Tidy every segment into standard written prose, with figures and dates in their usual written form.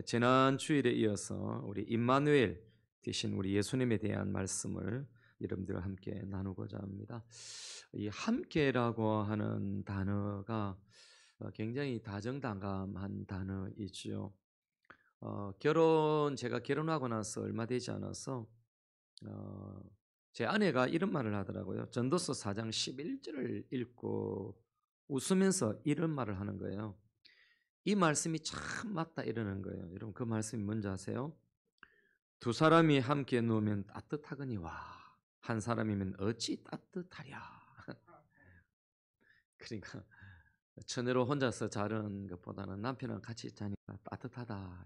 지난 주일에 이어서 우리 임마누엘 되신 우리 예수님에 대한 말씀을 여러분들과 함께 나누고자 합니다. 이 함께라고 하는 단어가 굉장히 다정다감한 단어이죠. 제가 결혼하고 나서 얼마 되지 않아서 어, 제 아내가 이런 말을 하더라고요. 전도서 4장 11절을 읽고 웃으면서 이런 말을 하는 거예요. 이 말씀이 참 맞다 이러는 거예요. 여러분 그 말씀이 뭔지 아세요? 두 사람이 함께 누우면 따뜻하거니와 한 사람이면 어찌 따뜻하랴. 그러니까 처녀로 혼자서 자는 것보다는 남편이랑 같이 자니까 따뜻하다.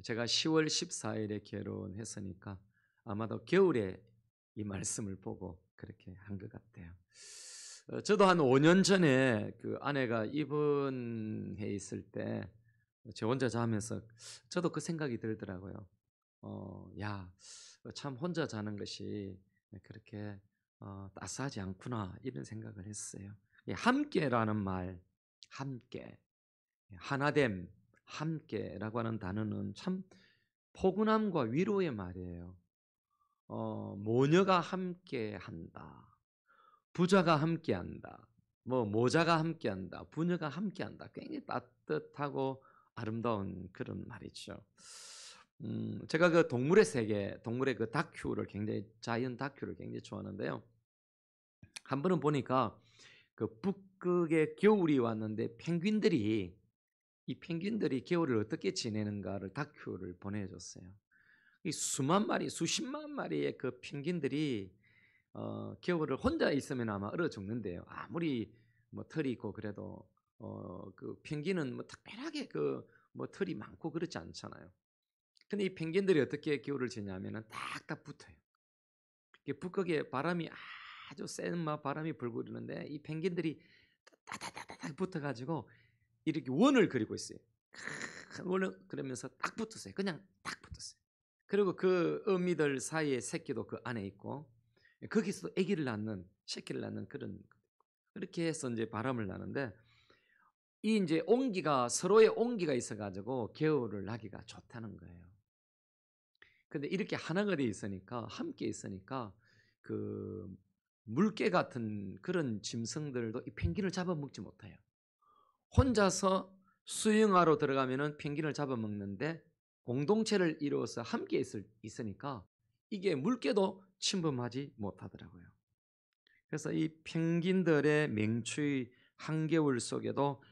제가 10월 14일에 결혼했으니까 아마도 겨울에 이 말씀을 보고 그렇게 한 것 같아요. 저도 한 5년 전에 그 아내가 입원해 있을 때 저 혼자 자면서 저도 그 생각이 들더라고요. 야, 참 혼자 자는 것이 그렇게 따스하지 않구나 이런 생각을 했어요. 함께라는 말, 함께, 하나됨, 함께라고 하는 단어는 참 포근함과 위로의 말이에요. 모녀가 함께한다. 부자가 함께한다. 뭐 모자가 함께한다. 부녀가 함께한다. 굉장히 따뜻하고 아름다운 그런 말이죠. 제가 그 동물의 세계, 동물의 그 다큐를 굉장히 자연 다큐를 굉장히 좋아하는데요. 한 번은 보니까 그 북극에 겨울이 왔는데 이 펭귄들이 겨울을 어떻게 지내는가를 다큐를 보내줬어요. 이 수만 마리, 수십만 마리의 그 펭귄들이 겨울을 혼자 있으면 아마 얼어 죽는데요. 아무리 뭐 털이 있고 그래도 그 펭귄은 뭐 특별하게 그 뭐 털이 많고 그렇지 않잖아요. 근데 이 펭귄들이 어떻게 겨울을 지냐면은 딱딱 붙어요. 이게 북극에 바람이 아주 센 막 바람이 불고 이러는데 이 펭귄들이 따다다다닥 붙어가지고 이렇게 원을 그리고 있어요. 큰 원을 그러면서 딱 붙었어요. 그냥 딱 붙었어요. 그리고 그 어미들 사이에 새끼도 그 안에 있고 거기서도 아기를 낳는 새끼를 낳는 그런 그렇게 해서 이제 바람을 나는데 이 이제 온기가 서로의 온기가 있어가지고 겨울을 나기가 좋다는 거예요. 근데 이렇게 하나가 돼 있으니까 함께 있으니까 그 물개 같은 그런 짐승들도 이 펭귄을 잡아먹지 못해요. 혼자서 수영하러 들어가면은 펭귄을 잡아먹는데 공동체를 이루어서 함께 있으니까 이게 물개도 침범하지 못하더라고요. 그래서 이 펭귄들의 맹추의 한겨울 속에도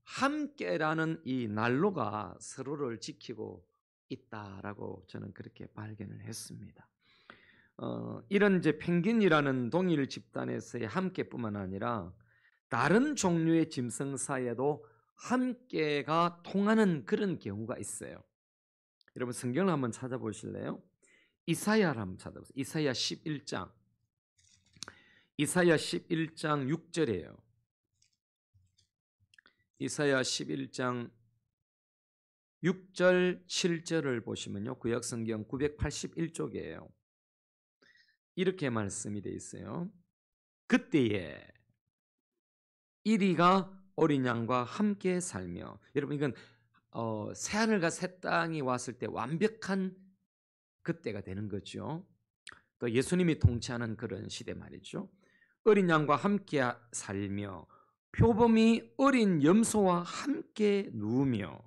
함께라는 이 난로가 서로를 지키고 있다라고 저는 그렇게 발견을 했습니다. 이런 이제 펭귄이라는 동일 집단에서의 함께뿐만 아니라 다른 종류의 짐승 사이에도 함께가 통하는 그런 경우가 있어요. 여러분 성경을 한번 찾아보실래요? 이사야를 한번 찾아보세요. 이사야 11장 6절이에요. 이사야 11장 6절 7절을 보시면요. 구약 성경 981쪽이에요. 이렇게 말씀이 되어 있어요. 그때에 이리가 어린 양과 함께 살며, 여러분 이건 새하늘과 새 땅이 왔을 때 완벽한 그때가 되는 거죠. 또 예수님이 통치하는 그런 시대 말이죠. 어린 양과 함께 살며 표범이 어린 염소와 함께 누우며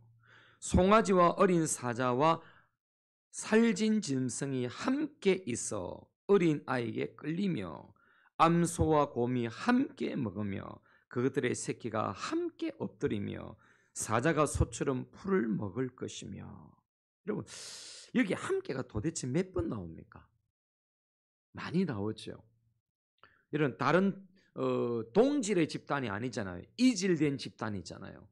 송아지와 어린 사자와 살진 짐승이 함께 있어 어린 아이에게 끌리며 암소와 곰이 함께 먹으며 그들의 새끼가 함께 엎드리며 사자가 소처럼 풀을 먹을 것이며. 여러분 여기 함께가 도대체 몇 번 나옵니까? 많이 나오죠. 이런 다른 동질의 집단이 아니잖아요. 이질된 집단이잖아요.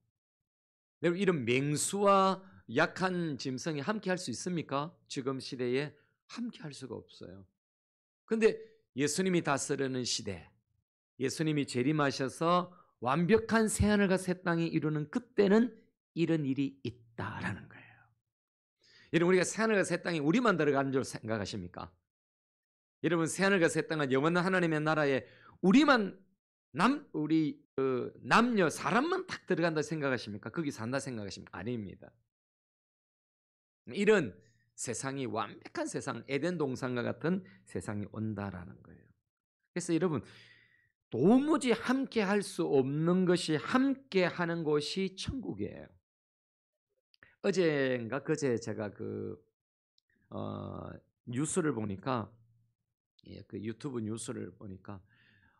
여러분 이런 맹수와 약한 짐승이 함께 할 수 있습니까? 지금 시대에 함께 할 수가 없어요. 근데 예수님이 다스리는 시대, 예수님이 재림하셔서 완벽한 새하늘과 새 땅이 이루는 그때는 이런 일이 있다라는 거예요. 여러분 우리가 새하늘과 새 땅이 우리만 들어가는 줄 생각하십니까? 여러분 새하늘과 새 땅은 영원한 하나님의 나라에 우리만 우리 남녀 사람만 딱 들어간다 생각하십니까? 거기 산다 생각하십니까? 아닙니다. 이런 세상이 완벽한 세상, 에덴 동산과 같은 세상이 온다라는 거예요. 그래서 여러분, 도무지 함께 할 수 없는 것이 함께 하는 곳이 천국이에요. 어제인가 그제 제가 뉴스를 보니까, 그 유튜브 뉴스를 보니까,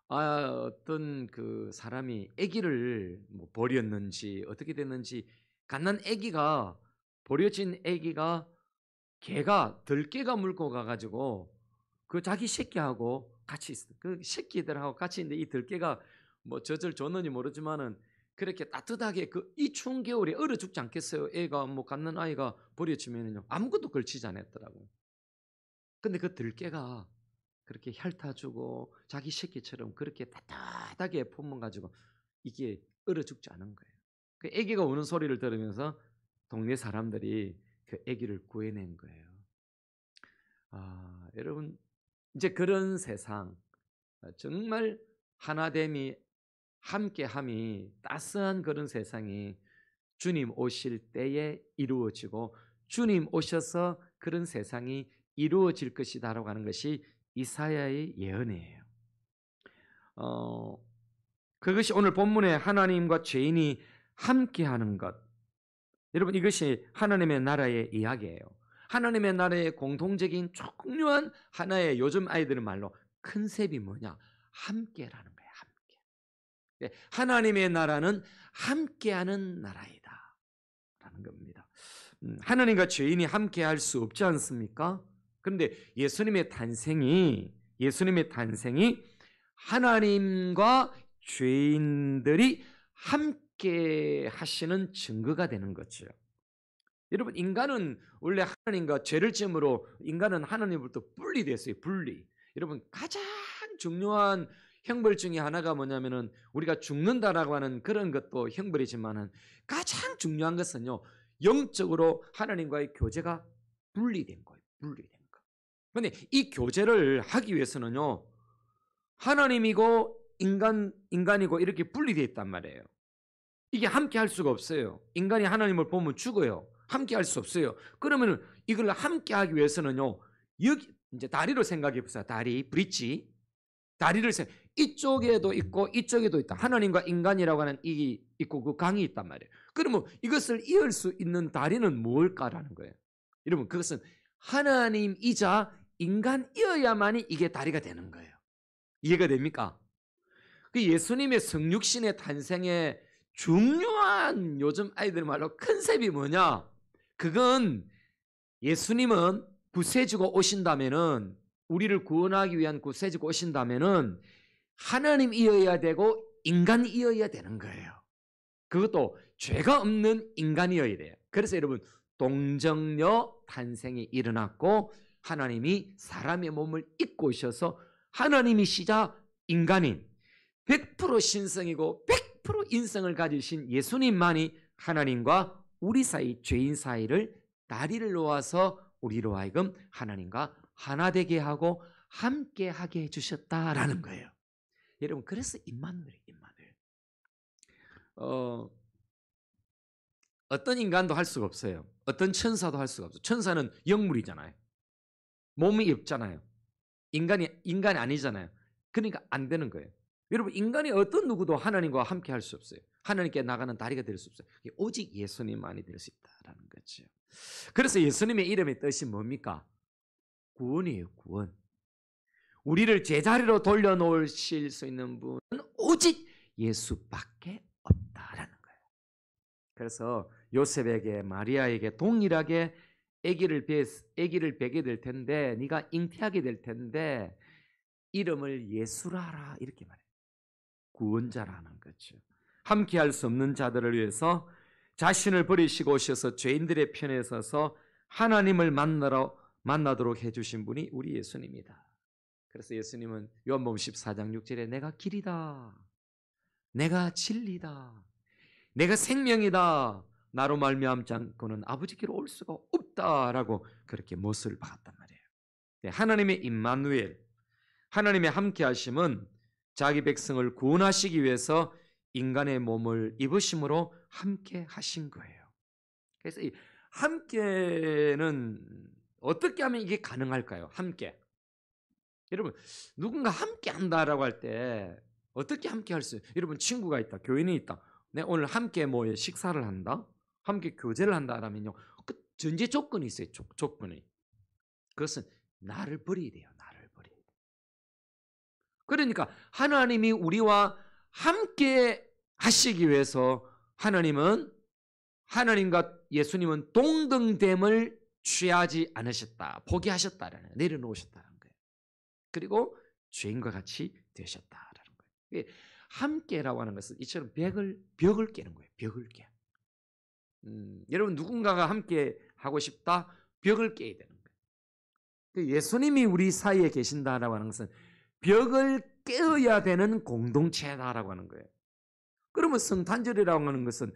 어떤 그 사람이 아기를 뭐 버렸는지 어떻게 됐는지, 갓난 아기가, 버려진 아기가 개가 들개가 물고 가가지고 그 자기 새끼하고 같이 있어. 그 새끼들하고 같이 있는데 이 들개가 뭐 젖을 줬는지 모르지만은 그렇게 따뜻하게 이 추운 겨울에 얼어 죽지 않겠어요? 애가 뭐 갖는 아이가 버려지면은요 아무것도 걸치지 않았더라고요. 근데 그 들개가 그렇게 핥아주고 자기 새끼처럼 그렇게 따뜻하게 품어 가지고 이게 얼어 죽지 않은 거예요. 그 아기가 우는 소리를 들으면서 동네 사람들이 그 아기를 구해낸 거예요. 여러분, 이제 그런 세상, 정말 하나됨이, 함께함이 따스한 그런 세상이 주님 오실 때에 이루어지고 주님 오셔서 그런 세상이 이루어질 것이다라고 하는 것이 이사야의 예언이에요. 그것이 오늘 본문에 하나님과 죄인이 함께하는 것, 여러분, 이것이 하나님의 나라의 이야기예요. 하나님의 나라의 공통적인 중요한 하나의, 요즘 아이들은 말로 컨셉이 뭐냐? 함께라는 거예요. 함께. 하나님의 나라는 함께하는 나라이다 라는 겁니다. 하나님과 죄인이 함께할 수 없지 않습니까? 그런데 예수님의 탄생이 하나님과 죄인들이 함께 하시는 증거가 되는 거죠. 여러분, 인간은 원래 하나님과 죄를 지음으로 인간은 하나님으로부터 분리됐어요. 분리. 여러분, 가장 중요한 형벌 중에 하나가 뭐냐면은 우리가 죽는다라고 하는 그런 것도 형벌이지만은 가장 중요한 것은요, 영적으로 하나님과의 교제가 분리된 거예요. 분리된 거. 그런데 이 교제를 하기 위해서는요, 하나님이고 인간이고 이렇게 분리되어 있단 말이에요. 이게 함께 할 수가 없어요. 인간이 하나님을 보면 죽어요. 함께 할 수 없어요. 그러면 이걸 함께 하기 위해서는요, 여기 이제 다리로 생각해 보세요. 다리, 브릿지. 다리를 이쪽에도 있고 이쪽에도 있다. 하나님과 인간이라고 하는 이 있고 그 강이 있단 말이에요. 그러면 이것을 이을 수 있는 다리는 무엇일까라는 거예요. 여러분, 그것은 하나님이자 인간이어야만이 이게 다리가 되는 거예요. 이해가 됩니까? 그 예수님의 성육신의 탄생에 중요한, 요즘 아이들 말로 컨셉이 뭐냐? 그건 예수님은 구세주가 오신다면은, 우리를 구원하기 위한 구세주가 오신다면은 하나님이어야 되고 인간이어야 되는 거예요. 그것도 죄가 없는 인간이어야 돼요. 그래서 여러분, 동정녀 탄생이 일어났고 하나님이 사람의 몸을 입고 오셔서 하나님이시자 인간인 100% 신성이고 100% 인성을 가지신 예수님만이 하나님과 우리 사이, 죄인 사이를 다리를 놓아서 우리로 하여금 하나님과 하나 되게 하고 함께 하게 해주셨다라는 거예요. 여러분, 그래서 임마누엘이에요. 임마누엘. 어떤 인간도 할 수가 없어요. 어떤 천사도 할 수가 없어요. 천사는 영물이잖아요. 몸이 없잖아요. 인간이 아니잖아요. 그러니까 안 되는 거예요. 여러분, 인간이 어떤 누구도 하나님과 함께 할 수 없어요. 하나님께 나가는 다리가 될 수 없어요. 오직 예수님만이 될 수 있다라는 거죠. 그래서 예수님의 이름의 뜻이 뭡니까? 구원이에요. 구원. 우리를 제자리로 돌려놓으실 수 있는 분은 오직 예수밖에 없다라는 거예요. 그래서 요셉에게, 마리아에게 동일하게 아기를 베게 될 텐데, 네가 잉태하게 될 텐데 이름을 예수라 하라, 이렇게 말해요. 구원자라는 거죠. 함께할 수 없는 자들을 위해서 자신을 버리시고 오셔서 죄인들의 편에 서서 하나님을 만나도록 해주신 분이 우리 예수님이다. 그래서 예수님은 요한복음 14장 6절에 내가 길이다, 내가 진리다, 내가 생명이다, 나로 말미암지 않고는 아버지께로 올 수가 없다라고 그렇게 못을 박았단 말이에요. 하나님의 임마누엘, 하나님의 함께하심은 자기 백성을 구원하시기 위해서 인간의 몸을 입으심으로 함께 하신 거예요. 그래서 이 함께는 어떻게 하면 이게 가능할까요? 함께. 여러분, 누군가 함께 한다라고 할 때 어떻게 함께 할 수? 여러분, 친구가 있다, 교인이 있다. 내 오늘 함께 뭐에 식사를 한다, 함께 교제를 한다라면요, 그 전제 조건이 있어요. 조건이. 그것은 나를 버려야 돼요. 나를 버려야 돼요. 그러니까 하나님이 우리와 함께 하시기 위해서 하나님과 예수님은 동등됨을 취하지 않으셨다, 포기하셨다라는, 내려놓으셨다는 거예요. 그리고 죄인과 같이 되셨다라는 거예요. 함께라고 하는 것은 이처럼 벽을 깨는 거예요. 벽을 깨. 여러분, 누군가가 함께 하고 싶다, 벽을 깨야 되는 거예요. 예수님이 우리 사이에 계신다라고 하는 것은 벽을 깨어야 되는 공동체다라고 하는 거예요. 그러면 성탄절이라고 하는 것은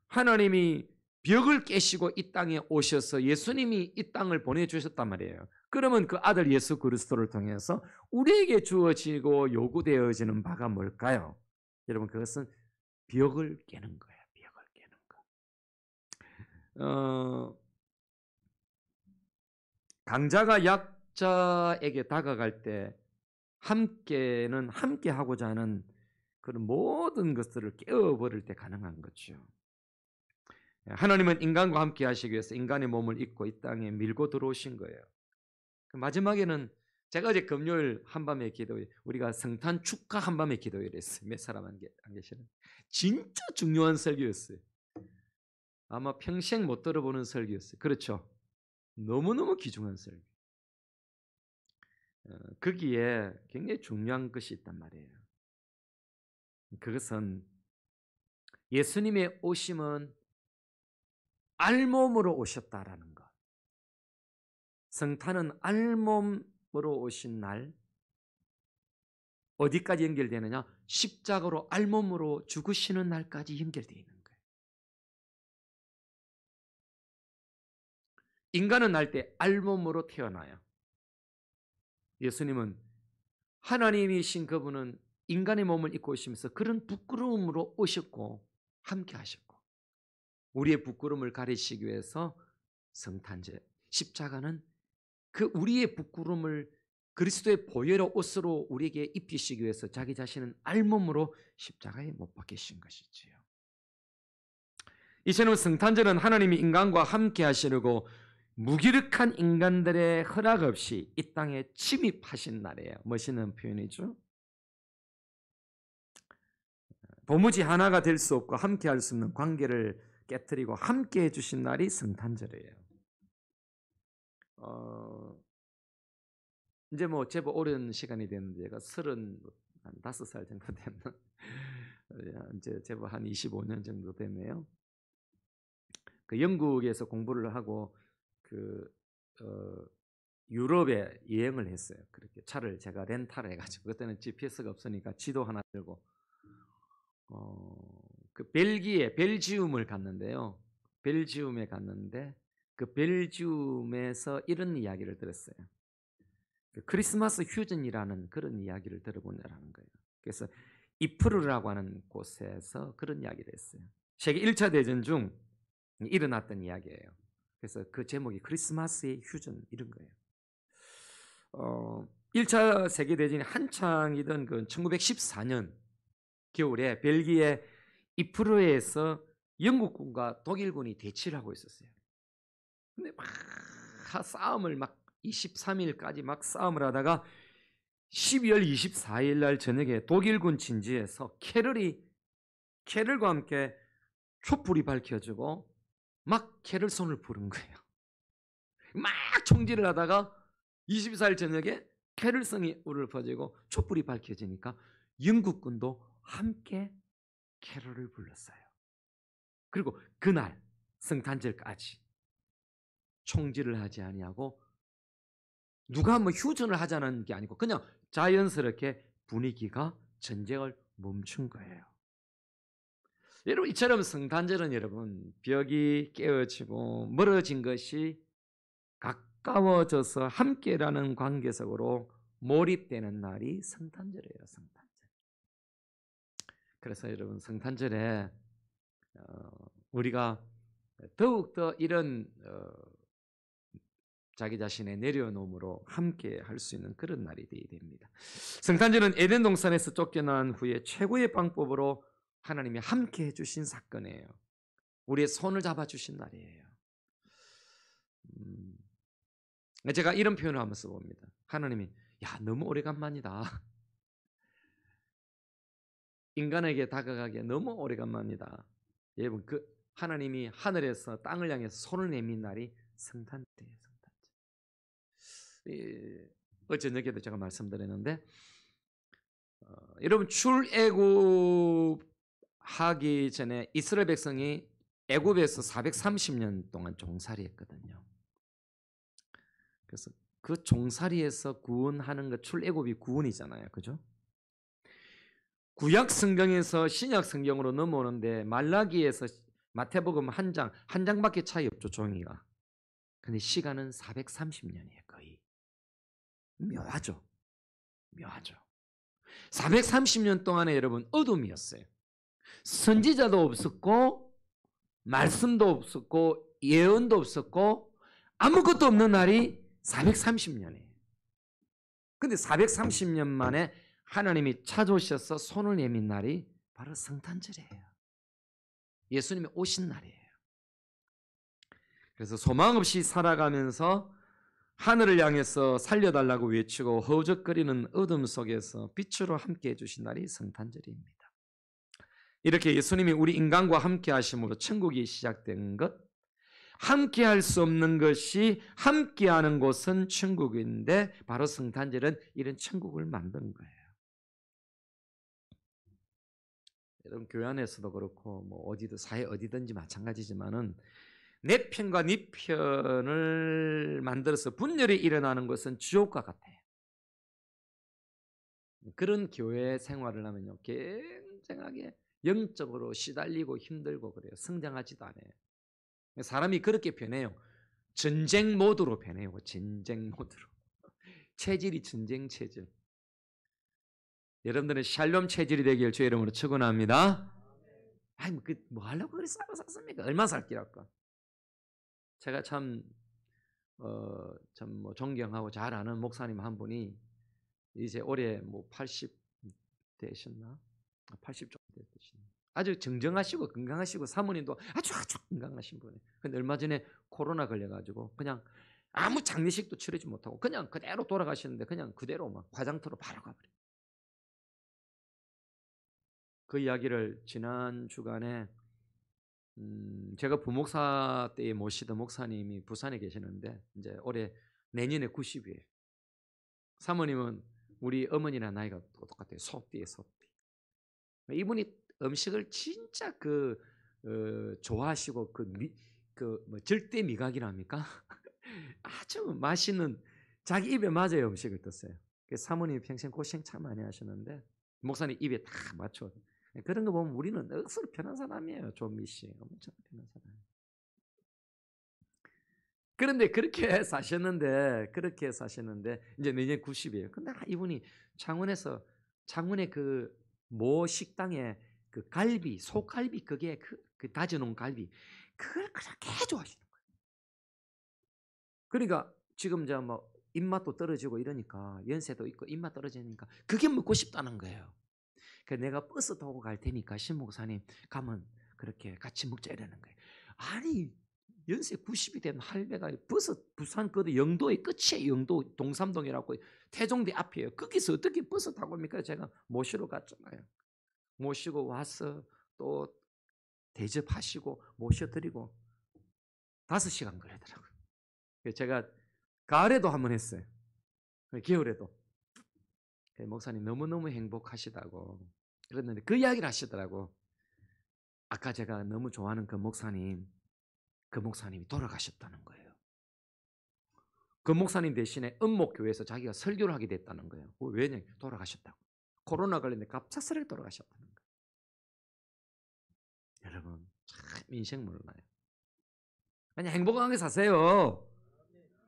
하나님이 벽을 깨시고 이 땅에 오셔서 예수님이 이 땅을 보내주셨단 말이에요. 그러면 그 아들 예수 그리스도를 통해서 우리에게 주어지고 요구되어지는 바가 뭘까요? 여러분, 그것은 벽을 깨는 거예요. 벽을 깨는 거. 강자가 약자에게 다가갈 때 함께는 함께 하고자 하는 그런 모든 것들을 깨어버릴 때 가능한 거죠. 하나님은 인간과 함께 하시기 위해서 인간의 몸을 입고 이 땅에 밀고 들어오신 거예요. 마지막에는 제가 어제 금요일 한밤의 기도회, 우리가 성탄 축하 한밤의 기도회를 했어요. 몇 사람 안 계시는? 진짜 중요한 설교였어요. 아마 평생 못 들어보는 설교였어요. 그렇죠? 너무너무 귀중한 설교. 거기에 굉장히 중요한 것이 있단 말이에요. 그것은 예수님의 오심은 알몸으로 오셨다라는 것. 성탄은 알몸으로 오신 날, 어디까지 연결되느냐? 십자가로 알몸으로 죽으시는 날까지 연결되어 있는 거예요. 인간은 날 때 알몸으로 태어나요. 예수님은 하나님이신 그분은 인간의 몸을 입고 오시면서 그런 부끄러움으로 오셨고 함께 하셨고, 우리의 부끄러움을 가리시기 위해서 성탄절, 십자가는 그 우리의 부끄러움을 그리스도의 보혈의 옷으로 우리에게 입히시기 위해서 자기 자신은 알몸으로 십자가에 못 박히신 것이지요. 이처럼 성탄절은 하나님이 인간과 함께 하시려고 무기력한 인간들의 허락 없이 이 땅에 침입하신 날이에요. 멋있는 표현이죠. 도무지 하나가 될 수 없고 함께 할 수 없는 관계를 깨뜨리고 함께 해주신 날이 성탄절이에요. 이제 뭐 제법 오랜 시간이 됐는데, 제가 35살 정도 되면 이제 제법 한 25년 정도 됐네요. 그 영국에서 공부를 하고 유럽에 여행을 했어요. 그렇게 차를 제가 렌탈을 해가지고, 그때는 GPS가 없으니까 지도 하나 들고 그 벨지움을 갔는데요. 벨지움에 갔는데 그 벨지움에서 이런 이야기를 들었어요. 그 크리스마스 휴전이라는 그런 이야기를 들어보느라는 거예요. 그래서 이프르라고 하는 곳에서 그런 이야기를 했어요. 세계 1차 대전 중 일어났던 이야기예요. 그래서 그 제목이 크리스마스의 휴전 이런 거예요. 1차 세계대전이 한창이던 그 1914년 겨울에 벨기에 이프르에서 영국군과 독일군이 대치를 하고 있었어요. 근데 막 싸움을 막 23일까지 막 싸움을 하다가 12월 24일 날 저녁에 독일군 진지에서 캐럴과 함께 촛불이 밝혀지고 막 캐럴송을 부른 거예요. 막 총질을 하다가 24일 저녁에 캐럴송이 울을 퍼지고 촛불이 밝혀지니까 영국군도 함께 캐럴을 불렀어요. 그리고 그날 성탄절까지 총질을 하지 아니하고, 누가 뭐 휴전을 하자는 게 아니고 그냥 자연스럽게 분위기가 전쟁을 멈춘 거예요. 여러분, 이처럼 성탄절은 여러분 벽이 깨어지고 멀어진 것이 가까워져서 함께라는 관계 속으로 몰입되는 날이 성탄절이에요. 성탄절. 그래서 여러분 성탄절에 우리가 더욱더 이런 자기 자신의 내려놓음으로 함께 할 수 있는 그런 날이 되어야 됩니다. 성탄절은 에덴 동산에서 쫓겨난 후에 최고의 방법으로 하나님이 함께 해주신 사건이에요. 우리의 손을 잡아주신 날이에요. 제가 이런 표현을 한번 써봅니다. 하나님이 야 너무 오래간만이다. 인간에게 다가가기에 너무 오래간만이다. 여러분 그 하나님이 하늘에서 땅을 향해서 손을 내민 날이 성탄절이에요. 어제 저녁에도 제가 말씀드렸는데 여러분 출애굽하기 전에 이스라엘 백성이 애굽에서 430년 동안 종살이했거든요. 그래서 그 종살이에서 구원하는 것 출애굽이 구원이잖아요. 그죠? 구약 성경에서 신약 성경으로 넘어오는데 말라기에서 마태복음 한 장밖에 차이 없죠. 종이가. 근데 시간은 430년이에요. 거의. 묘하죠. 430년 동안에 여러분 어둠이었어요. 선지자도 없었고 말씀도 없었고 예언도 없었고 아무것도 없는 날이 430년이에요. 근데 430년 만에 하나님이 찾아오셔서 손을 내민 날이 바로 성탄절이에요. 예수님이 오신 날이에요. 그래서 소망 없이 살아가면서 하늘을 향해서 살려달라고 외치고 허우적거리는 어둠 속에서 빛으로 함께 해주신 날이 성탄절입니다. 이렇게 예수님이 우리 인간과 함께 하심으로 천국이 시작된 것, 함께 할 수 없는 것이 함께하는 곳은 천국인데 바로 성탄절은 이런 천국을 만든 거예요. 여러분 교회 안에서도 그렇고 뭐 어디든 사회 어디든지 마찬가지지만은 내 편과 네 편을 만들어서 분열이 일어나는 것은 지옥과 같아요. 그런 교회 생활을 하면요 굉장하게 영적으로 시달리고 힘들고 그래요. 성장하지도 않아요. 사람이 그렇게 변해요. 전쟁 모드로 변해요. 전쟁 모드로. 체질이 전쟁 체질. 여러분들은 샬롬 체질이 되길 주의 이름으로 축원합니다. 아니 뭐 하려고 그래 싸고 샀습니까? 얼마 살기랄까? 제가 참 뭐 존경하고 잘 아는 목사님 한 분이 이제 올해 뭐 80 되셨나? 80 정도 되시네. 아주 정정하시고 건강하시고 사모님도 아주 건강하신 분이에요. 근데 얼마 전에 코로나 걸려가지고 그냥 아무 장례식도 치르지 못하고 그냥 그대로 돌아가시는데 그냥 그대로 막 화장터로 바로 가버려요. 그 이야기를 지난 주간에 제가 부목사 때 모시던 목사님이 부산에 계시는데 이제 올해 내년에 90이에요. 사모님은 우리 어머니랑 나이가 똑같아요. 소띠에 소띠. 이분이 음식을 진짜 좋아하시고 뭐 절대 미각이랍니까? 아주 맛있는 자기 입에 맞아요 음식을 떴어요. 사모님이 평생 고생 참 많이 하셨는데 목사님 입에 다 맞춰. 그런 거 보면 우리는 억수로 편한 사람이에요. 존미 씨 엄청 편한 사람. 그런데 그렇게 사셨는데 이제 내년 90이에요. 근데 이분이 창원의 모 식당에 그 갈비, 소갈비 그게 그 다져놓은 갈비 그걸 그렇게 좋아하시는 거예요. 그러니까 지금 이제 뭐 입맛도 떨어지고 이러니까 연세도 있고 입맛 떨어지니까 그게 먹고 싶다는 거예요. 그래서 내가 버스 타고 갈 테니까 신 목사님 가면 그렇게 같이 먹자 이러는 거예요. 아니 연세 90이 된 할배가 부산 영도의 끝이에요. 영도 동삼동이라고 태종대 앞이에요. 거기서 어떻게 버스 타고 옵니까? 제가 모시러 갔잖아요. 모시고 와서 또 대접하시고 모셔드리고 5시간 걸리더라고요. 제가 가을에도 한번 했어요. 겨울에도. 목사님 너무너무 행복하시다고 그랬는데 그 이야기를 하시더라고. 아까 제가 너무 좋아하는 그 목사님이 돌아가셨다는 거예요. 그 목사님 대신에 은목교회에서 자기가 설교를 하게 됐다는 거예요. 왜냐? 돌아가셨다고. 코로나 걸렸는데 갑작스레 돌아가셨다는 거예요. 여러분 참 인생 몰라요. 그냥 행복하게 사세요.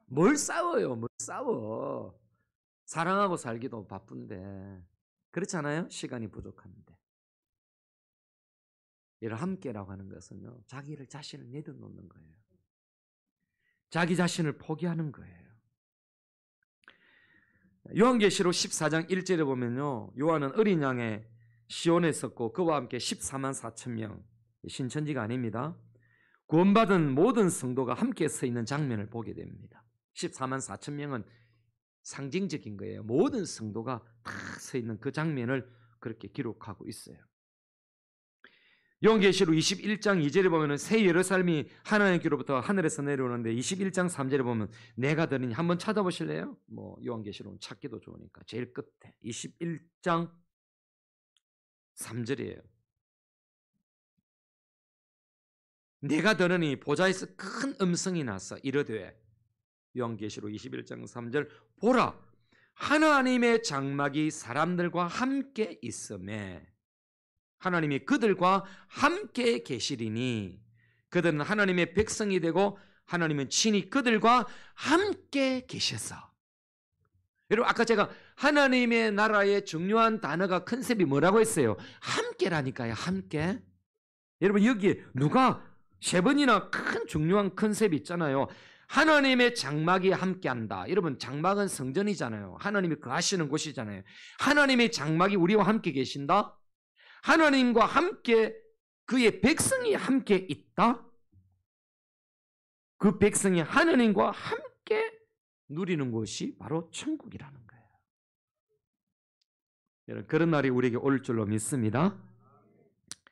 뭘 싸워요? 뭘 싸워? 사랑하고 살기도 바쁜데 그렇지 않아요? 시간이 부족한데. 이를 함께라고 하는 것은요, 자기를 자신을 내려놓는 거예요. 자기 자신을 포기하는 거예요. 요한계시록 14장 1절에 보면요, 요한은 어린 양의 시온에 있었고 그와 함께 14만 4천 명, 신천지가 아닙니다. 구원받은 모든 성도가 함께 서 있는 장면을 보게 됩니다. 14만 4천 명은 상징적인 거예요. 모든 성도가 다 서 있는 그 장면을 그렇게 기록하고 있어요. 요한계시록 21장 2절에 보면 새 예루살렘이 하나님께로부터 하늘에서 내려오는데 21장 3절에 보면 내가 들으니 한번 찾아보실래요? 요한계시록은 찾기도 좋으니까 제일 끝에 21장 3절이에요. 내가 들으니 보좌에서 큰 음성이 나서 이르되, 요한계시록 21장 3절, 보라 하나님의 장막이 사람들과 함께 있음에 하나님이 그들과 함께 계시리니 그들은 하나님의 백성이 되고 하나님은 친히 그들과 함께 계셔서. 여러분, 아까 제가 하나님의 나라의 중요한 단어가 컨셉이 뭐라고 했어요? 함께라니까요. 함께. 여러분, 여기 누가 세 번이나 큰 중요한 컨셉이 있잖아요. 하나님의 장막이 함께한다. 여러분, 장막은 성전이잖아요. 하나님이 거하시는 곳이잖아요. 하나님의 장막이 우리와 함께 계신다. 하나님과 함께 그의 백성이 함께 있다. 그 백성이 하나님과 함께 누리는 곳이 바로 천국이라는 거예요. 여러분, 그런 날이 우리에게 올 줄로 믿습니다.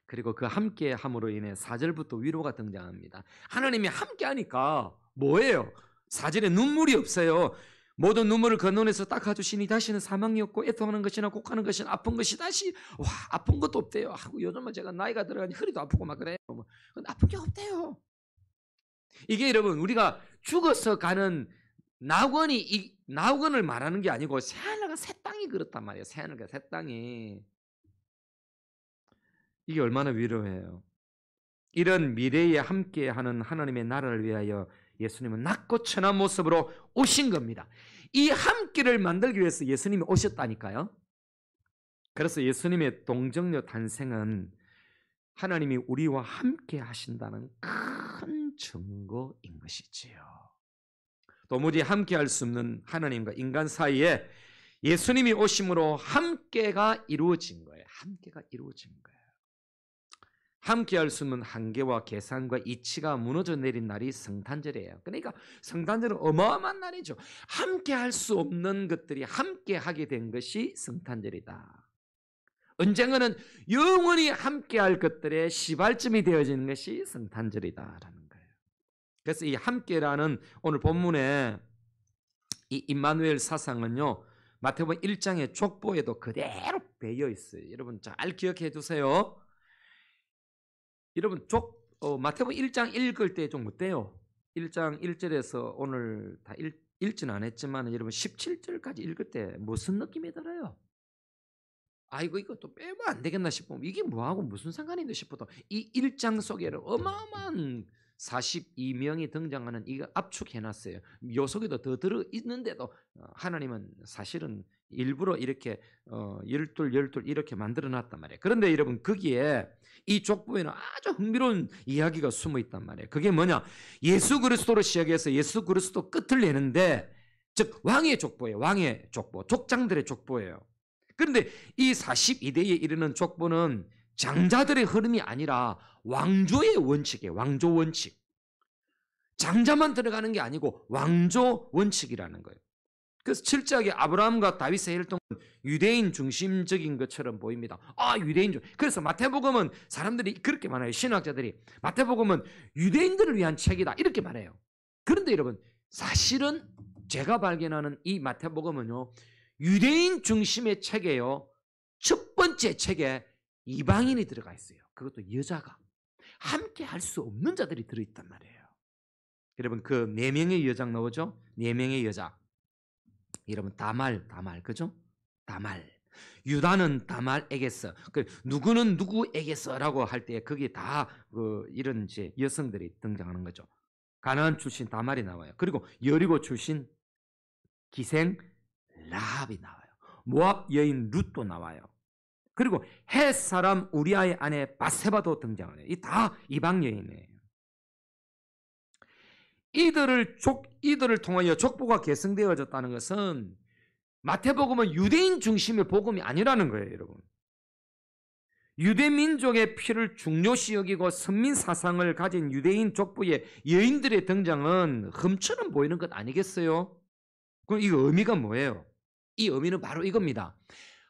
그리고 그 함께함으로 인해 4절부터 위로가 등장합니다. 하나님이 함께하니까 뭐예요? 4절에 눈물이 없어요. 모든 눈물을 그 눈에서 닦아주시니 다시는 사망이 없고 애통하는 것이나 곡하는 것이나 아픈 것이 다시 아픈 것도 없대요. 하고 요즘은 제가 나이가 들어가니 허리도 아프고 막 그래요. 아픈 게 없대요. 이게 여러분, 우리가 죽어서 가는 낙원을 말하는 게 아니고 새하늘과 새 땅이 그렇단 말이에요. 새하늘과 새 땅이. 이게 얼마나 위로해요. 이런 미래에 함께하는 하나님의 나라를 위하여 예수님은 낮고 천한 모습으로 오신 겁니다. 이 함께를 만들기 위해서 예수님이 오셨다니까요. 그래서 예수님의 동정녀 탄생은 하나님이 우리와 함께 하신다는 큰 증거인 것이지요. 도무지 함께할 수 없는 하나님과 인간 사이에 예수님이 오심으로 함께가 이루어진 거예요. 함께가 이루어진 거예요. 함께할 수 없는 한계와 계산과 이치가 무너져 내린 날이 성탄절이에요. 그러니까 성탄절은 어마어마한 날이죠. 함께할 수 없는 것들이 함께하게 된 것이 성탄절이다. 언젠가는 영원히 함께할 것들의 시발점이 되어지는 것이 성탄절이다라는 거예요. 그래서 이 함께라는 오늘 본문의 이 임마누엘 사상은요, 마태복음 1장의 족보에도 그대로 배어 있어요. 여러분 잘 기억해 두세요. 여러분 마태복음 1장 읽을 때 좀 어때요? 1장 1절에서 오늘 다 읽지는 않았지만 여러분 17절까지 읽을 때 무슨 느낌이 들어요? 아이고 이거 또 빼면 안 되겠나 싶으면 이게 뭐하고 무슨 상관인데 싶어도 이 1장 속에는 어마어마한 42명이 등장하는 이거 압축해놨어요. 요 속에도 더 들어있는데도 하나님은 사실은 일부러 이렇게 열둘 이렇게 만들어놨단 말이에요. 그런데 여러분 거기에 이 족보에는 아주 흥미로운 이야기가 숨어 있단 말이에요. 그게 뭐냐? 예수 그리스도로 시작해서 예수 그리스도 끝을 내는데, 즉 왕의 족보예요. 왕의 족보, 족장들의 족보예요. 그런데 이 42대에 이르는 족보는 장자들의 흐름이 아니라 왕조의 원칙이에요. 왕조 원칙. 장자만 들어가는 게 아니고 왕조 원칙이라는 거예요. 그래서 7장에 아브라함과 다윗의 혈통은 유대인 중심적인 것처럼 보입니다. 유대인 중. 그래서 마태복음은 사람들이 그렇게 말해요. 신학자들이 마태복음은 유대인들을 위한 책이다 이렇게 말해요. 그런데 여러분 사실은 제가 발견하는 이 마태복음은요, 유대인 중심의 책이에요. 첫 번째 책에 이방인이 들어가 있어요. 그것도 여자가. 함께 할 수 없는 자들이 들어있단 말이에요. 여러분 그 4명의 여자 나오죠? 4명의 여자. 여러분 다말 그죠? 다말. 유다는 다말에게서, 누구는 누구에게서라고 할 때 거기 다 이런 이제 여성들이 등장하는 거죠. 가나안 출신 다말이 나와요. 그리고 여리고 출신 기생 라합이 나와요. 모압 여인 룻도 나와요. 그리고 헷 사람 우리아의 아내 바세바도 등장하네요. 이 다 이방 여인이에요. 이들을 통하여 족보가 계승되어졌다는 것은 마태복음은 유대인 중심의 복음이 아니라는 거예요, 여러분. 유대 민족의 피를 중요시 여기고 선민 사상을 가진 유대인 족보의 여인들의 등장은 흠처럼 보이는 것 아니겠어요? 그럼 이 의미가 뭐예요? 이 의미는 바로 이겁니다.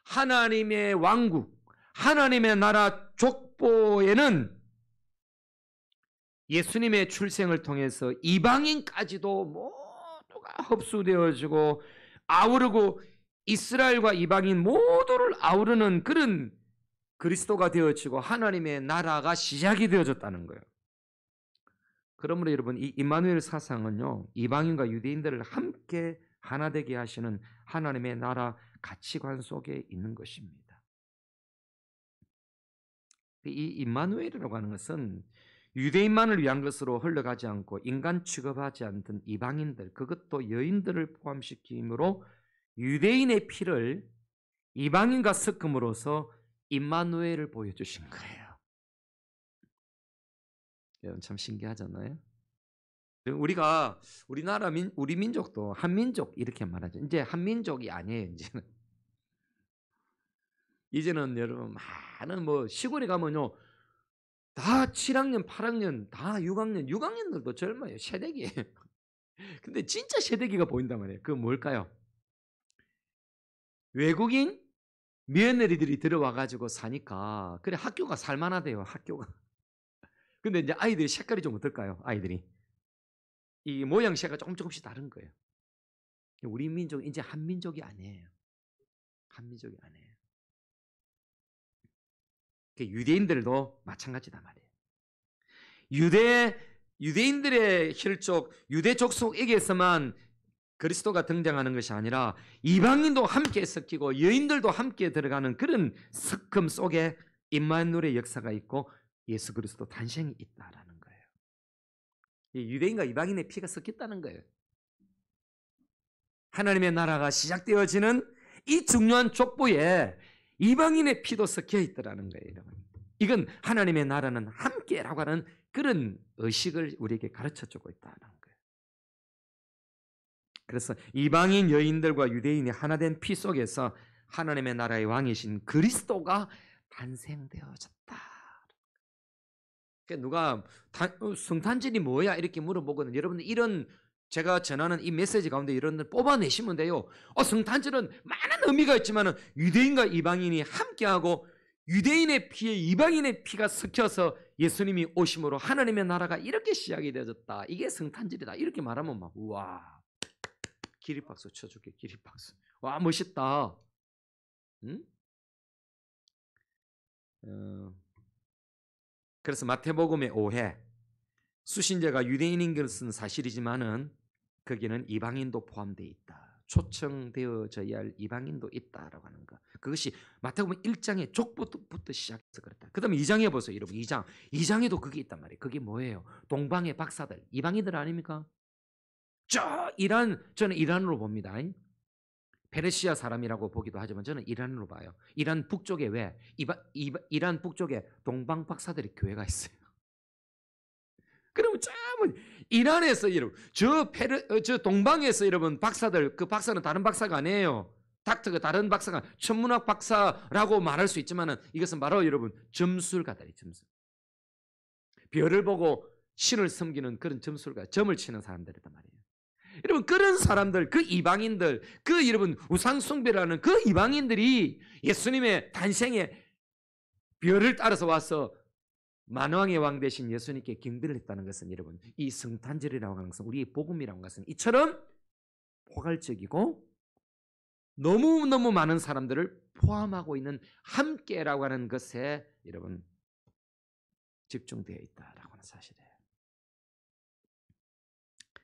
하나님의 왕국, 하나님의 나라 족보에는 예수님의 출생을 통해서 이방인까지도 모두가 흡수되어지고 아우르고 이스라엘과 이방인 모두를 아우르는 그런 그리스도가 되어지고 하나님의 나라가 시작이 되어졌다는 거예요. 그러므로 여러분, 이 임마누엘 사상은요, 이방인과 유대인들을 함께 하나 되게 하시는 하나님의 나라 가치관 속에 있는 것입니다. 이 임마누엘이라고 하는 것은 유대인만을 위한 것으로 흘러가지 않고 인간 취급하지 않던 이방인들, 그것도 여인들을 포함시킴으로 유대인의 피를 이방인과 섞음으로써 임마누엘을 보여주신 거예요. 여러분 참 신기하잖아요. 우리나라 우리 민족도 한민족 이렇게 말하죠. 이제 한민족이 아니에요. 이제는 여러분 많은 시골에 가면요, 다 7학년, 8학년, 다 6학년들도 젊어요. 새내기예요. 근데 진짜 새내기가 보인단 말이에요. 그건 뭘까요? 외국인 며느리들이 들어와가지고 사니까 그래 학교가 살만하대요. 학교가. 근데 이제 아이들이 색깔이 좀 어떨까요? 아이들이 이 모양새가 조금씩 다른 거예요. 우리 민족 이제 한민족이 아니에요. 한민족이 아니에요. 유대인들도 마찬가지다 말이에요. 유대인들의 혈족, 유대 족속에게서만 그리스도가 등장하는 것이 아니라 이방인도 함께 섞이고 여인들도 함께 들어가는 그런 섞음 속에 임마누엘의 역사가 있고 예수 그리스도 탄생이 있다라는 거예요. 유대인과 이방인의 피가 섞였다는 거예요. 하나님의 나라가 시작되어지는 이 중요한 족보에 이방인의 피도 섞여 있더라는 거예요, 여러분. 이건 하나님의 나라는 함께라고 하는 그런 의식을 우리에게 가르쳐주고 있다는 거예요. 그래서 이방인 여인들과 유대인이 하나 된 피 속에서 하나님의 나라의 왕이신 그리스도가 탄생되어졌다. 누가 성탄절이 뭐야 이렇게 물어보거든요. 여러분들 이런 제가 전하는 이 메시지 가운데 이런 걸 뽑아내시면 돼요. 성탄절은 많은 의미가 있지만 유대인과 이방인이 함께하고 유대인의 피에 이방인의 피가 섞여서 예수님이 오심으로 하나님의 나라가 이렇게 시작이 되어졌다. 이게 성탄절이다. 이렇게 말하면 막 우와, 기립박수 쳐줄게. 기립박수. 와, 멋있다. 응? 그래서 마태복음의 오해, 수신자가 유대인인 것은 사실이지만은 거기는 이방인도 포함되어 있다. 초청되어져야 할 이방인도 있다라고 하는 거. 그것이 마태복음 1장의 족부터 시작해서 그렇다. 그 다음에 2장에 보세요. 여러분 2장에도 그게 있단 말이에요. 그게 뭐예요? 동방의 박사들, 이방인들 아닙니까? 저는 이란으로 봅니다. 페르시아 사람이라고 보기도 하지만 저는 이란으로 봐요. 이란 북쪽에 이란 북쪽에 동방 박사들의 교회가 있어요. 그러면 참 이란에서 여러분 저 동방에서 여러분 박사들, 그 박사는 다른 박사가 아니에요. 닥터가 다른 박사가 천문학 박사라고 말할 수 있지만은 이것은 바로 여러분 점술가들이 점술. 별을 보고 신을 섬기는 그런 점술가, 점을 치는 사람들이란 말이에요. 여러분 그런 사람들, 그 이방인들, 그 여러분 우상 숭배라는 그 이방인들이 예수님의 탄생에 별을 따라서 와서 만왕의 왕 되신 예수님께 경배를 했다는 것은 여러분 이 성탄절이라고 하는 것은 우리의 복음이라고 하는 것은 이처럼 포괄적이고 너무너무 많은 사람들을 포함하고 있는 함께라고 하는 것에 여러분 집중되어 있다라고 하는 사실이에요.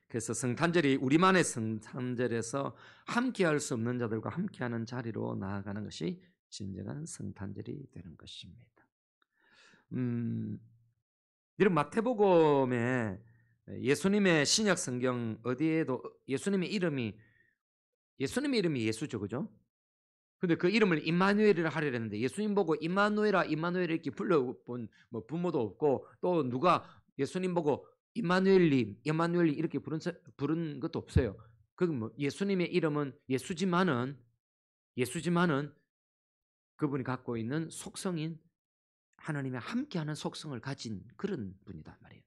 그래서 성탄절이 우리만의 성탄절에서 함께할 수 없는 자들과 함께하는 자리로 나아가는 것이 진정한 성탄절이 되는 것입니다. 여러분 마태복음에 예수님의 신약 성경 어디에도 예수님의 이름이 예수죠, 그죠? 근데 그 이름을 임마누엘이라 하려 했는데 예수님 보고 임마누엘아 임마누엘 이렇게 불러본 뭐 부모도 없고 또 누가 예수님 보고 임마누엘님 임마누엘님 이렇게 부른 것도 없어요. 그 뭐 예수님의 이름은 예수지만은 그분이 갖고 있는 속성인 하나님의 함께하는 속성을 가진 그런 분이단 말이에요.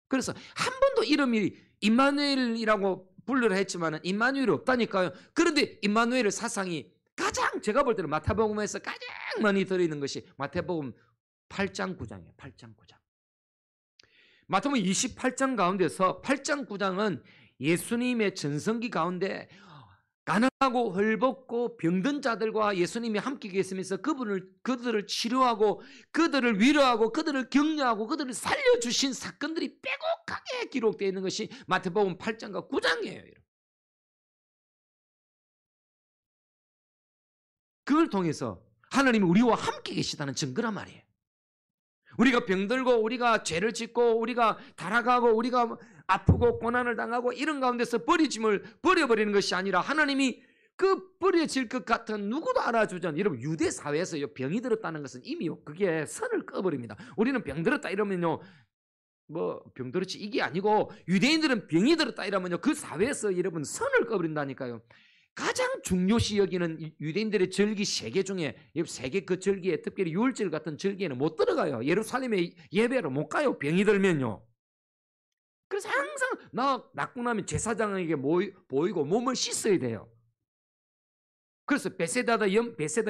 그래서 한 번도 이름이 임마누엘이라고 불러라 했지만은 임마누엘이 없다니까요. 그런데 임마누엘의 사상이 가장 제가 볼 때는 마태복음에서 가장 많이 들어있는 것이 마태복음 8장 9장이에요. 8장 9장. 마태복음 28장 가운데서 8장 9장은 예수님의 전성기 가운데 가난하고 헐벗고 병든 자들과 예수님이 함께 계시면서 그들을 치료하고 그들을 위로하고 그들을 격려하고 그들을 살려주신 사건들이 빼곡하게 기록되어 있는 것이 마태복음 8장과 9장이에요. 그걸 통해서 하나님이 우리와 함께 계시다는 증거란 말이에요. 우리가 병들고 우리가 죄를 짓고 우리가 타락하고 우리가 아프고 고난을 당하고 이런 가운데서 버려버리는 것이 아니라 하나님이 그 버려질 것 같은 누구도 알아주지 않는, 여러분 유대 사회에서 병이 들었다는 것은 이미 그게 선을 꺼버립니다. 우리는 병 들었다 이러면요 뭐 병 들었지 이게 아니고 유대인들은 병이 들었다 이러면요 그 사회에서 여러분 선을 꺼버린다니까요. 가장 중요시 여기는 유대인들의 절기 3개 중에 3개 그 절기에 특별히 유월절 같은 절기에는 못 들어가요. 예루살렘에 예배로 못 가요. 병이 들면요. 그래서 항상 낫고 나면 제사장에게 보이고 몸을 씻어야 돼요. 그래서 베세다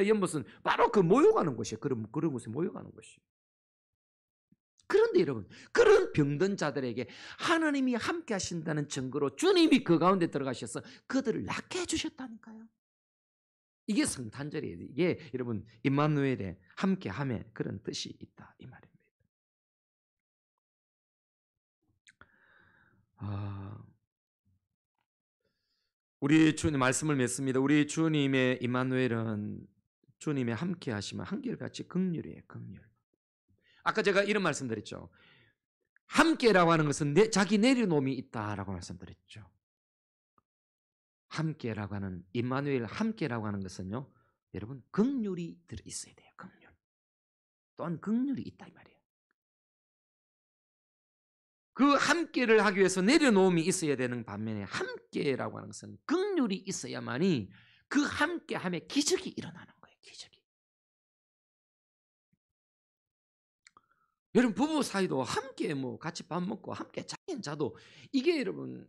연못은 바로 그 모욕하는 곳이에요. 그런 곳에 모욕하는 곳이에요. 그런데 여러분 그런 병든 자들에게 하나님이 함께 하신다는 증거로 주님이 그 가운데 들어가셔서 그들을 낫게 해주셨다니까요. 이게 성탄절이에요. 이게 여러분 임마누엘의 함께함의 그런 뜻이 있다 이 말입니다. 우리 주님 말씀을 맺습니다. 우리 주님의 임마누엘은 주님의 함께하심은 한결같이 긍휼이에요. 긍휼. 아까 제가 이런 말씀드렸죠. 함께라고 하는 것은 자기 내려놓음이 있다라고 말씀드렸죠. 함께라고 하는 임마누엘 함께라고 하는 것은요. 여러분 긍휼이 들어 있어야 돼요. 긍휼. 또한 긍휼이 있다 이 말이에요. 그 함께를 하기 위해서 내려놓음이 있어야 되는 반면에 함께라고 하는 것은 긍휼이 있어야만이 그 함께함에 기적이 일어나는 거예요. 기적이. 여러분 부부 사이도 함께 뭐 같이 밥 먹고 함께 자긴 자도 이게 여러분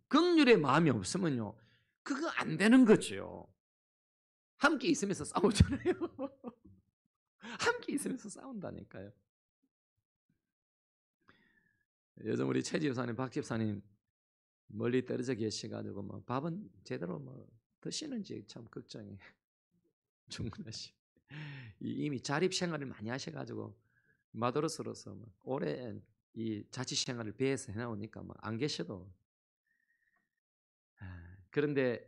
긍휼의 마음이 없으면요 그거 안 되는 거죠. 함께 있으면서 싸우잖아요. 함께 있으면서 싸운다니까요. 요즘 우리 최 집사님, 박 집사님 멀리 떨어져 계셔가지고 뭐 밥은 제대로 뭐 드시는지 참 걱정이 충분하시. 이미 자립 생활을 많이 하셔가지고 마더로서로서 오래 이 자취 생활을 배에서 해나오니까 안 계셔도 그런데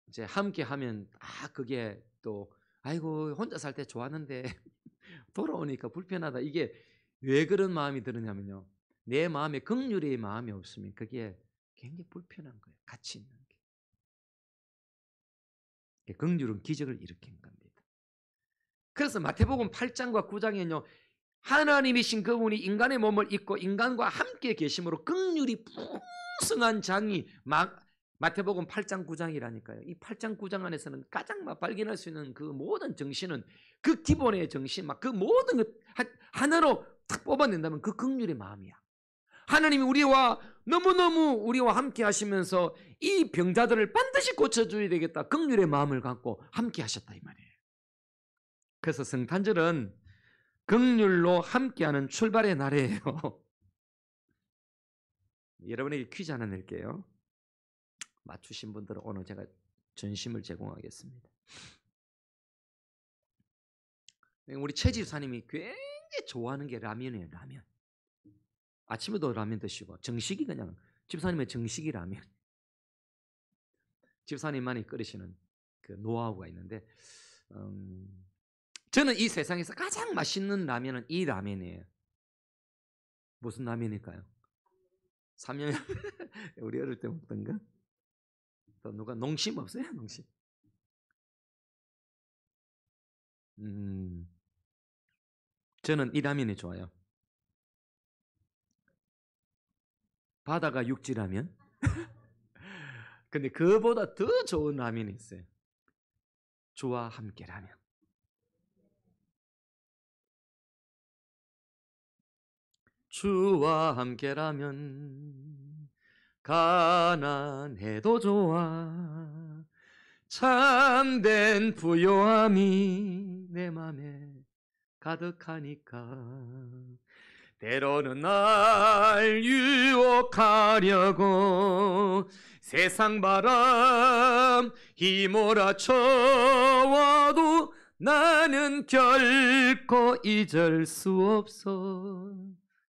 이제 함께 하면 그게 또 아이고 혼자 살 때 좋았는데 돌아오니까 불편하다. 이게 왜 그런 마음이 드느냐면요. 내 마음에 긍휼의 마음이 없으면 그게 굉장히 불편한 거예요. 같이 있는 게. 긍휼은 기적을 일으키는 겁니다. 그래서 마태복음 8장과 9장에는요. 하나님이신 그분이 인간의 몸을 입고 인간과 함께 계심으로 긍휼이 풍성한 장이 마태복음 8장 9장이라니까요. 이 8장 9장 안에서는 가장 발견할 수 있는 그 모든 정신은 그 기본의 정신, 그 모든 것 하나로 딱 뽑아낸다면 그 긍휼의 마음이야. 하나님이 너무너무 우리와 함께 하시면서 이 병자들을 반드시 고쳐줘야 되겠다. 긍휼의 마음을 갖고 함께 하셨다 이 말이에요. 그래서 성탄절은 긍휼로 함께하는 출발의 날이에요. 여러분에게 퀴즈 하나 낼게요. 맞추신 분들은 오늘 제가 전심을 제공하겠습니다. 우리 최 집사님이 굉장히 좋아하는 게 라면이에요. 라면. 아침에도 라면 드시고 정식이 그냥 집사님의 정식이 라면. 집사님만이 끓이시는 그 노하우가 있는데 저는 이 세상에서 가장 맛있는 라면은 이 라면이에요. 무슨 라면일까요? 삼양 우리 어릴 때 먹던 거? 또 누가 농심 없어요? 농심. 저는 이 라면이 좋아요. 바다가 육지라면. 근데 그보다 더 좋은 라면이 있어요. 주와 함께라면. 주와 함께라면 가난해도 좋아. 참된 부요함이 내 맘에 가득하니까. 때로는 날 유혹하려고 세상 바람 휘몰아쳐와도 나는 결코 잊을 수 없어.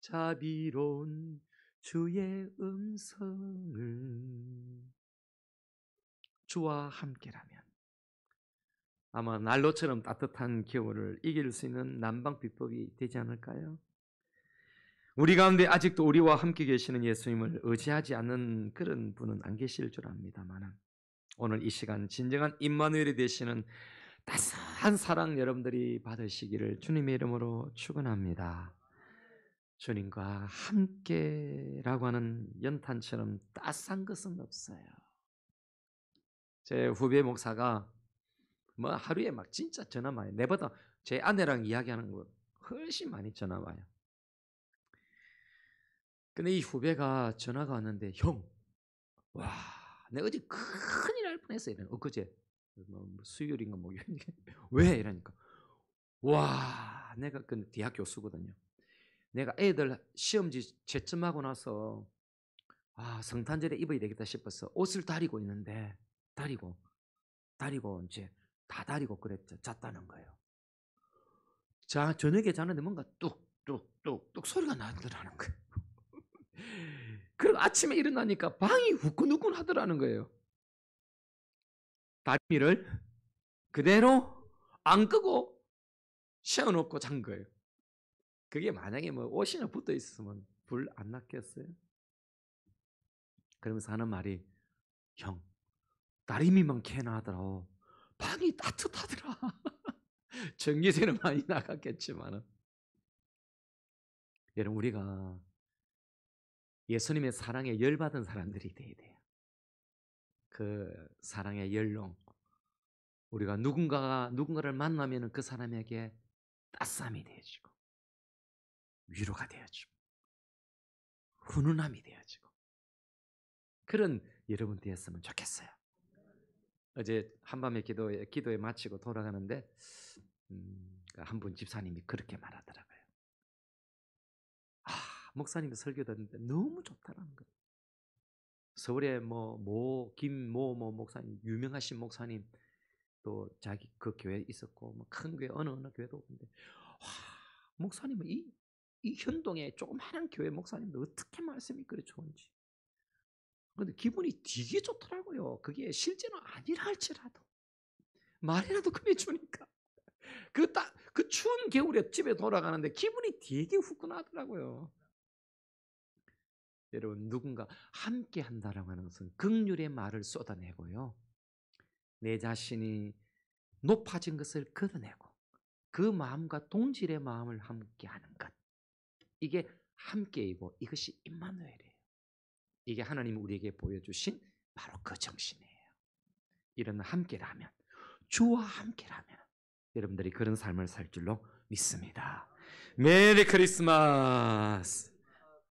자비로운 주의 음성을. 주와 함께라면 아마 난로처럼 따뜻한 겨울을 이길 수 있는 난방 비법이 되지 않을까요? 우리 가운데 아직도 우리와 함께 계시는 예수님을 의지하지 않는 그런 분은 안 계실 줄 압니다만, 오늘 이 시간 진정한 임마누엘이 되시는 따스한 사랑 여러분들이 받으시기를 주님의 이름으로 축원합니다. 주님과 함께라고 하는 연탄처럼 따스한 것은 없어요. 제 후배 목사가 뭐 하루에 막 진짜 전화 많이, 내보다 제 아내랑 이야기하는 거 훨씬 많이 전화 와요. 근데 이 후배가 전화가 왔는데, 형, 와, 내가 어제 큰일 날 뻔했어. 이래. 엊그제 뭐 수요일인가 뭐 왜 이러니까, 와, 내가 그 대학 교수거든요. 내가 애들 시험지 채점하고 나서 성탄절에 입어야 되겠다 싶어서 옷을 다리고 있는데, 다리고 이제 다 다리고 그랬죠. 잤다는 거예요. 자, 저녁에 자는데 뭔가 뚝뚝뚝뚝 소리가 나더라는 거예요. 그리고 아침에 일어나니까 방이 후끈후끈 하더라는 거예요. 다리미를 그대로 안 끄고 세워놓고 잔 거예요. 그게 만약에 뭐 옷이나 붙어 있으면 불 안 났겠어요? 그러면서 하는 말이, 형, 다리미만 캐나 하더라. 방이 따뜻하더라. 전기세는 많이 나갔겠지만, 여러분, 우리가 예수님의 사랑에 열받은 사람들이 돼야 돼요. 그 사랑의 열롱, 우리가 누군가를 만나면 그 사람에게 따스함이 되어지고 위로가 되어지고 훈훈함이 되어지고 그런 여러분 되었으면 좋겠어요. 어제 한밤에 기도에 마치고 돌아가는데 한 분 집사님이 그렇게 말하더라고요. 목사님의 설교 듣는데 너무 좋다라는 거예요. 서울에 김모 목사님, 유명하신 목사님, 또 자기 그 교회에 있었고 뭐 큰 교회 어느 교회도 근데 목사님은 이 현동에 조그마한 교회 목사님도 어떻게 말씀이 그리 좋은지. 근데 기분이 되게 좋더라고요. 그게 실제는 아니라 할지라도 말이라도 꺼내주니까 그 추운 겨울에 집에 돌아가는데 기분이 되게 후끈하더라고요. 여러분, 누군가 함께 한다라고 하는 것은 긍휼의 말을 쏟아내고요, 내 자신이 높아진 것을 걷어내고 그 마음과 동질의 마음을 함께 하는 것, 이게 함께이고 이것이 임마누엘이에요. 이게 하나님이 우리에게 보여주신 바로 그 정신이에요. 이런 함께라면, 주와 함께라면 여러분들이 그런 삶을 살 줄로 믿습니다. 메리 크리스마스.